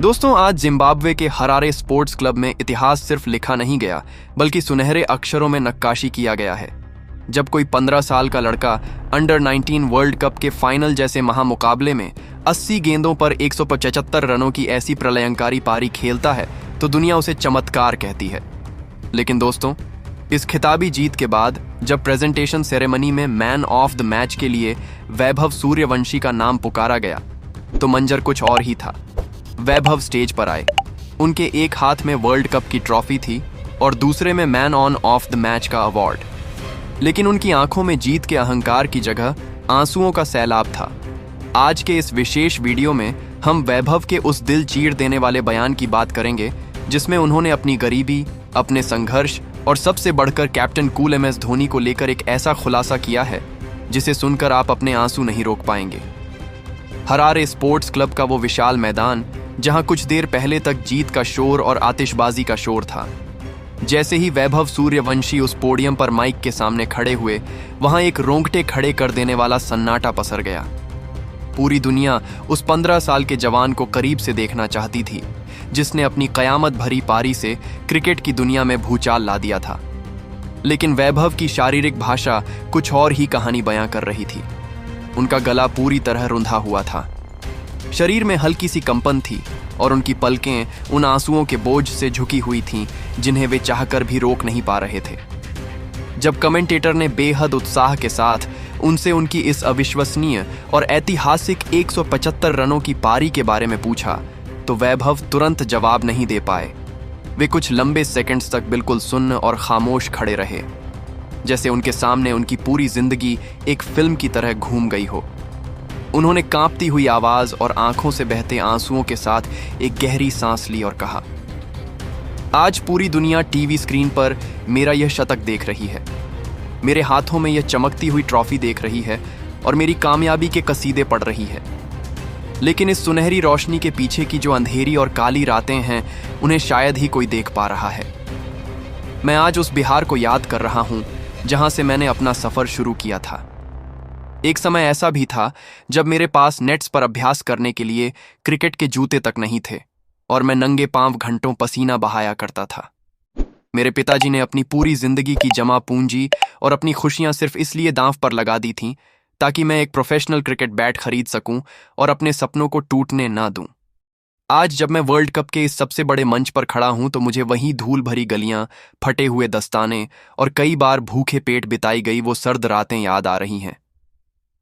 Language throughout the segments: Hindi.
दोस्तों, आज जिम्बाब्वे के हरारे स्पोर्ट्स क्लब में इतिहास सिर्फ लिखा नहीं गया बल्कि सुनहरे अक्षरों में नक्काशी किया गया है। जब कोई 15 साल का लड़का अंडर 19 वर्ल्ड कप के फाइनल जैसे महामुकाबले में 80 गेंदों पर 175 रनों की ऐसी प्रलयंकारी पारी खेलता है तो दुनिया उसे चमत्कार कहती है। लेकिन दोस्तों, इस खिताबी जीत के बाद जब प्रेजेंटेशन सेरेमनी में मैन ऑफ द मैच के लिए वैभव सूर्यवंशी का नाम पुकारा गया तो मंजर कुछ और ही था। वैभव स्टेज पर आए। उनके एक हाथ में वर्ल्ड कप की ट्रॉफी थी और दूसरे में man on off the match का अवार्ड। लेकिन उनकी आंखों में जीत के अहंकार की जगह आंसुओं का सैलाब था। आज के इस विशेष वीडियो में हम वैभव के उस दिल चीर देने वाले बयान की बात करेंगे जिसमें उन्होंने अपनी गरीबी, अपने संघर्ष और सबसे बढ़कर कैप्टन कूल एमएस धोनी को लेकर एक ऐसा खुलासा किया है जिसे सुनकर आप अपने आंसू नहीं रोक पाएंगे। हरारे स्पोर्ट्स क्लब का वो विशाल मैदान जहां कुछ देर पहले तक जीत का शोर और आतिशबाजी का शोर था। जैसे ही वैभव सूर्यवंशी उस पोडियम पर माइक के सामने खड़े हुए, वहां एक रोंगटे खड़े कर देने वाला सन्नाटा पसर गया। पूरी दुनिया उस 15 साल के जवान को करीब से देखना चाहती थी जिसने अपनी कयामत भरी पारी से क्रिकेट की दुनिया में भूचाल ला दिया था। लेकिन वैभव की शारीरिक भाषा कुछ और ही कहानी बयां कर रही थी। उनका गला पूरी तरह रुंधा हुआ था, शरीर में हल्की सी कंपन थी और उनकी पलकें उन आंसुओं के बोझ से झुकी हुई थीं जिन्हें वे चाहकर भी रोक नहीं पा रहे थे। जब कमेंटेटर ने बेहद उत्साह के साथ उनसे उनकी इस अविश्वसनीय और ऐतिहासिक 175 रनों की पारी के बारे में पूछा तो वैभव तुरंत जवाब नहीं दे पाए। वे कुछ लंबे सेकंड्स तक बिल्कुल सुन्न और खामोश खड़े रहे, जैसे उनके सामने उनकी पूरी जिंदगी एक फिल्म की तरह घूम गई हो। उन्होंने कांपती हुई आवाज और आंखों से बहते आंसुओं के साथ एक गहरी सांस ली और कहा, आज पूरी दुनिया टीवी स्क्रीन पर मेरा यह शतक देख रही है, मेरे हाथों में यह चमकती हुई ट्रॉफी देख रही है और मेरी कामयाबी के कसीदे पढ़ रही है। लेकिन इस सुनहरी रोशनी के पीछे की जो अंधेरी और काली रातें हैं, उन्हें शायद ही कोई देख पा रहा है। मैं आज उस बिहार को याद कर रहा हूं जहां से मैंने अपना सफर शुरू किया था। एक समय ऐसा भी था जब मेरे पास नेट्स पर अभ्यास करने के लिए क्रिकेट के जूते तक नहीं थे और मैं नंगे पांव घंटों पसीना बहाया करता था। मेरे पिताजी ने अपनी पूरी जिंदगी की जमा पूंजी और अपनी खुशियां सिर्फ इसलिए दांव पर लगा दी थीं ताकि मैं एक प्रोफेशनल क्रिकेट बैट खरीद सकूं और अपने सपनों को टूटने ना दूं। आज जब मैं वर्ल्ड कप के इस सबसे बड़े मंच पर खड़ा हूं तो मुझे वही धूल भरी गलियां, फटे हुए दस्ताने और कई बार भूखे पेट बिताई गई वो सर्द रातें याद आ रही हैं।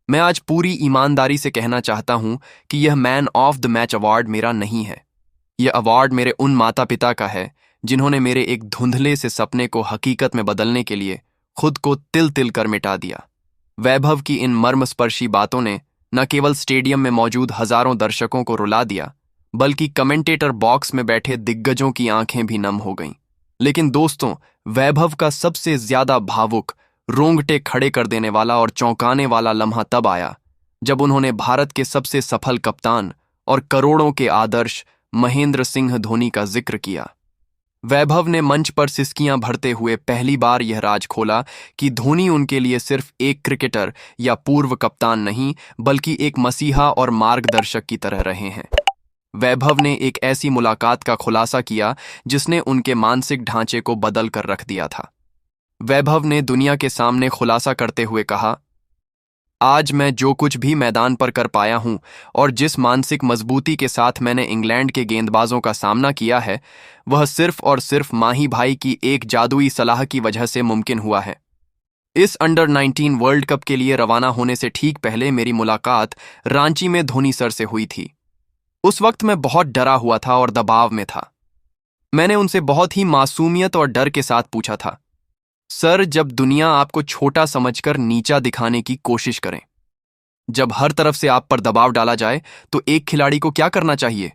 मैं आज पूरी ईमानदारी से कहना चाहता हूं कि यह man of the match award मेरा नहीं है। यह अवार्ड मेरे उन माता पिता का है जिन्होंने मेरे एक धुंधले से सपने को हकीकत में बदलने के लिए खुद को तिल तिल कर मिटा दिया। वैभव की इन मर्मस्पर्शी बातों ने न केवल स्टेडियम में मौजूद हजारों दर्शकों को रुला दिया बल्कि कमेंटेटर बॉक्स में बैठे दिग्गजों की आंखें भी नम हो गईं। लेकिन दोस्तों, वैभव का सबसे ज्यादा भावुक, रोंगटे खड़े कर देने वाला और चौंकाने वाला लम्हा तब आया जब उन्होंने भारत के सबसे सफल कप्तान और करोड़ों के आदर्श महेंद्र सिंह धोनी का जिक्र किया। वैभव ने मंच पर सिसकियां भरते हुए पहली बार यह राज खोला कि धोनी उनके लिए सिर्फ एक क्रिकेटर या पूर्व कप्तान नहीं बल्कि एक मसीहा और मार्गदर्शक की तरह रहे हैं। वैभव ने एक ऐसी मुलाकात का खुलासा किया जिसने उनके मानसिक ढांचे को बदल कर रख दिया था। वैभव ने दुनिया के सामने खुलासा करते हुए कहा, आज मैं जो कुछ भी मैदान पर कर पाया हूं और जिस मानसिक मजबूती के साथ मैंने इंग्लैंड के गेंदबाजों का सामना किया है, वह सिर्फ और सिर्फ माही भाई की एक जादुई सलाह की वजह से मुमकिन हुआ है। इस अंडर 19 वर्ल्ड कप के लिए रवाना होने से ठीक पहले मेरी मुलाकात रांची में धोनी सर से हुई थी। उस वक्त मैं बहुत डरा हुआ था और दबाव में था। मैंने उनसे बहुत ही मासूमियत और डर के साथ पूछा था, सर, जब दुनिया आपको छोटा समझकर नीचा दिखाने की कोशिश करे, जब हर तरफ से आप पर दबाव डाला जाए तो एक खिलाड़ी को क्या करना चाहिए?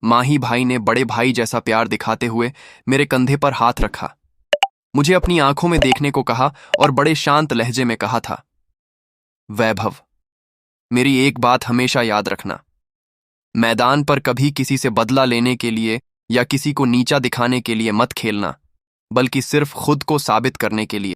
माही भाई ने बड़े भाई जैसा प्यार दिखाते हुए मेरे कंधे पर हाथ रखा, मुझे अपनी आंखों में देखने को कहा और बड़े शांत लहजे में कहा था, वैभव, मेरी एक बात हमेशा याद रखना, मैदान पर कभी किसी से बदला लेने के लिए या किसी को नीचा दिखाने के लिए मत खेलना, बल्कि सिर्फ खुद को साबित करने के लिए।